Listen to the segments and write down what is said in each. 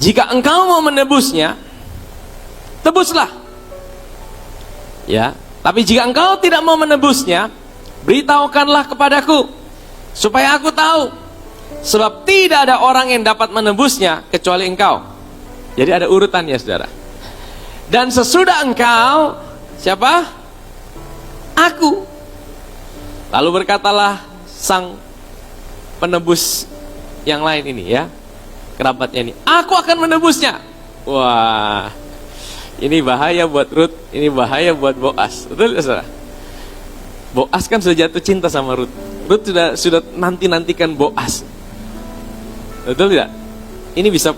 Jika engkau mau menebusnya, tebuslah. Ya, tapi jika engkau tidak mau menebusnya, beritahukanlah kepadaku, supaya aku tahu. Sebab tidak ada orang yang dapat menebusnya kecuali engkau. Jadi ada urutannya, saudara. Dan sesudah engkau, siapa? Aku. Lalu berkatalah sang penebus yang lain ini, ya, kerabatnya ini, aku akan menebusnya. Wah, ini bahaya buat Rut, ini bahaya buat Boas. Betul ya, saudara? Boas kan sudah jatuh cinta sama Rut. Rut sudah nantikan Boas. Betul tidak? Ini bisa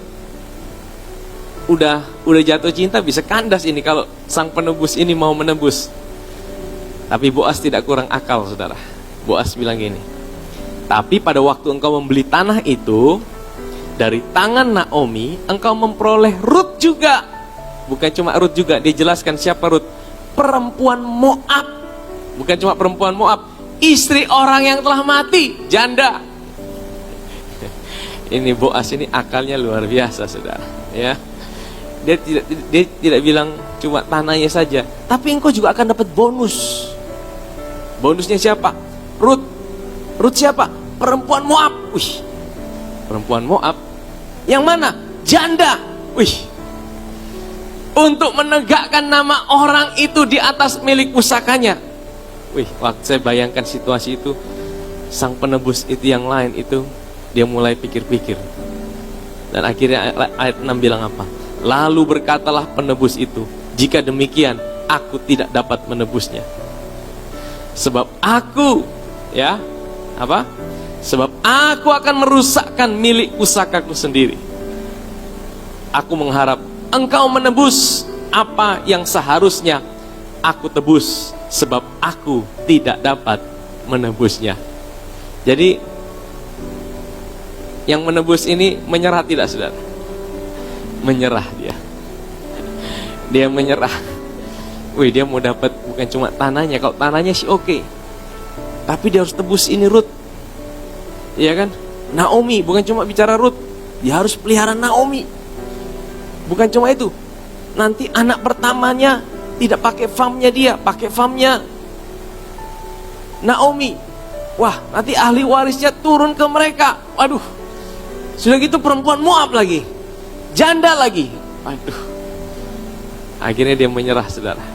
udah jatuh cinta, bisa kandas ini kalau sang penebus ini mau menebus. Tapi Boas tidak kurang akal, saudara. Boas bilang gini, tapi pada waktu engkau membeli tanah itu dari tangan Naomi, engkau memperoleh Rut juga. Bukan cuma Rut juga, dia jelaskan siapa Rut. Perempuan Moab. Bukan cuma perempuan Moab, istri orang yang telah mati, janda. Ini Boas ini akalnya luar biasa, saudara. Ya, dia tidak bilang cuma tanahnya saja, tapi engkau juga akan dapat bonus. Bonusnya siapa? Rut. Rut siapa? Perempuan Moab. Wih, perempuan Moab yang mana? Janda. Wih, untuk menegakkan nama orang itu di atas milik pusakanya. Wih, waktu saya bayangkan situasi itu, sang penebus itu yang lain itu, dia mulai pikir-pikir. Dan akhirnya ayat 6 bilang apa? Lalu berkatalah penebus itu, jika demikian aku tidak dapat menebusnya. Sebab aku, ya, apa? Sebab aku akan merusakkan milik pusakaku sendiri. Aku mengharap engkau menebus apa yang seharusnya aku tebus, sebab aku tidak dapat menebusnya. Jadi yang menebus ini menyerah tidak, saudara? Menyerah dia. Dia menyerah. Wih, dia mau dapat bukan cuma tanahnya. Kalau tanahnya sih oke, tapi dia harus tebus ini Rut. Iya kan? Naomi, bukan cuma bicara Rut, dia harus pelihara Naomi. Bukan cuma itu, nanti anak pertamanya tidak pakai farmnya dia, pakai farmnya Naomi. Wah, nanti ahli warisnya turun ke mereka. Waduh, sudah gitu perempuan Moab lagi, janda lagi. Waduh, akhirnya dia menyerah, saudara.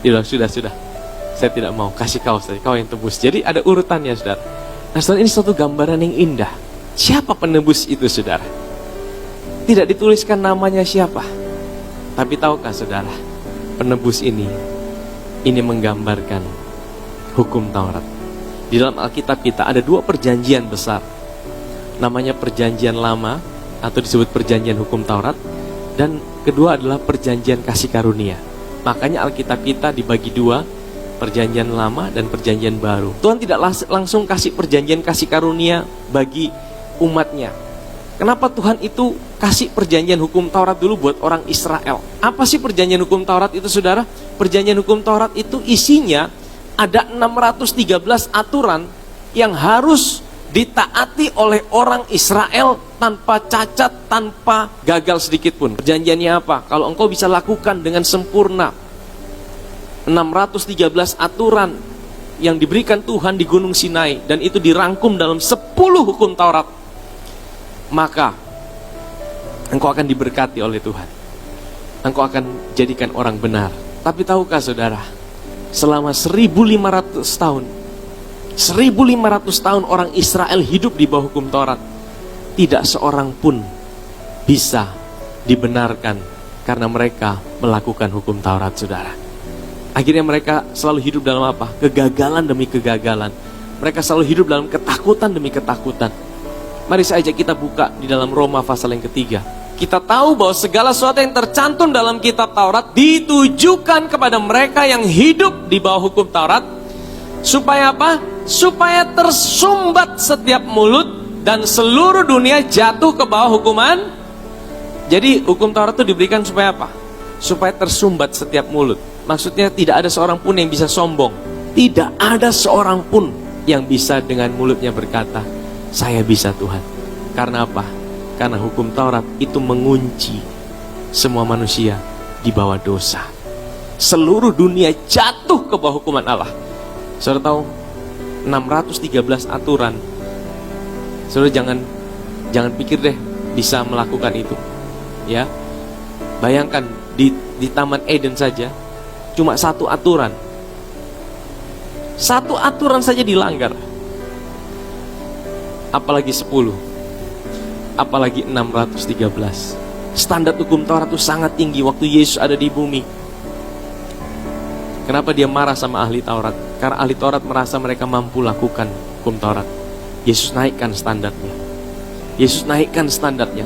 Dia bilang, sudah, saya tidak mau, kasih kau saja, kau yang tebus. Jadi ada urutannya, saudara. Nah, saudara, ini suatu gambaran yang indah. Siapa penebus itu, saudara? Tidak dituliskan namanya siapa. Tapi tahukah, saudara, penebus ini menggambarkan hukum Taurat. Di dalam Alkitab kita ada dua perjanjian besar. Namanya perjanjian lama, atau disebut perjanjian hukum Taurat. Dan kedua adalah perjanjian kasih karunia. Makanya Alkitab kita dibagi dua, perjanjian lama dan perjanjian baru. Tuhan tidak langsung kasih perjanjian kasih karunia bagi umatnya. Kenapa Tuhan itu kasih perjanjian hukum Taurat dulu buat orang Israel? Apa sih perjanjian hukum Taurat itu, saudara? Perjanjian hukum Taurat itu isinya ada 613 aturan yang harus ditaati oleh orang Israel tanpa cacat, tanpa gagal sedikit pun. Perjanjiannya apa? Kalau engkau bisa lakukan dengan sempurna 613 aturan yang diberikan Tuhan di Gunung Sinai, dan itu dirangkum dalam 10 hukum Taurat, maka engkau akan diberkati oleh Tuhan. Engkau akan jadikan orang benar. Tapi tahukah, saudara, selama 1500 tahun 1500 tahun orang Israel hidup di bawah hukum Taurat, tidak seorang pun bisa dibenarkan karena mereka melakukan hukum Taurat, saudara. Akhirnya mereka selalu hidup dalam apa? Kegagalan demi kegagalan. Mereka selalu hidup dalam ketakutan demi ketakutan. Mari saja kita buka di dalam Roma pasal yang ketiga. Kita tahu bahwa segala sesuatu yang tercantum dalam kitab Taurat ditujukan kepada mereka yang hidup di bawah hukum Taurat. Supaya apa? Supaya tersumbat setiap mulut dan seluruh dunia jatuh ke bawah hukuman. Jadi hukum Taurat itu diberikan supaya apa? Supaya tersumbat setiap mulut. Maksudnya tidak ada seorang pun yang bisa sombong. Tidak ada seorang pun yang bisa dengan mulutnya berkata, saya bisa Tuhan. Karena apa? Karena hukum Taurat itu mengunci semua manusia di bawah dosa. Seluruh dunia jatuh ke bawah hukuman Allah. Saudara tahu 613 aturan. Saudara jangan pikir deh bisa melakukan itu. Ya. Bayangkan di Taman Eden saja cuma satu aturan. Satu aturan saja dilanggar. Apalagi 10. Apalagi 613. Standar hukum Taurat itu sangat tinggi waktu Yesus ada di bumi. Kenapa dia marah sama ahli Taurat? Karena ahli Taurat merasa mereka mampu lakukan hukum Taurat. Yesus naikkan standarnya. Yesus naikkan standarnya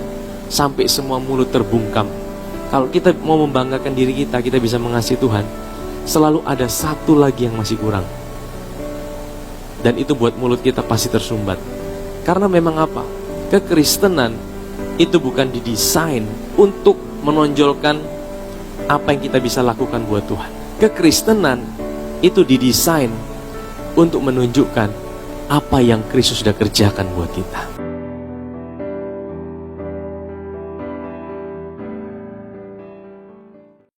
sampai semua mulut terbungkam. Kalau kita mau membanggakan diri kita bisa mengasihi Tuhan, selalu ada satu lagi yang masih kurang. Dan itu buat mulut kita pasti tersumbat. Karena memang apa? Kekristenan itu bukan didesain untuk menonjolkan apa yang kita bisa lakukan buat Tuhan. Kekristenan itu didesain untuk menunjukkan apa yang Kristus sudah kerjakan buat kita.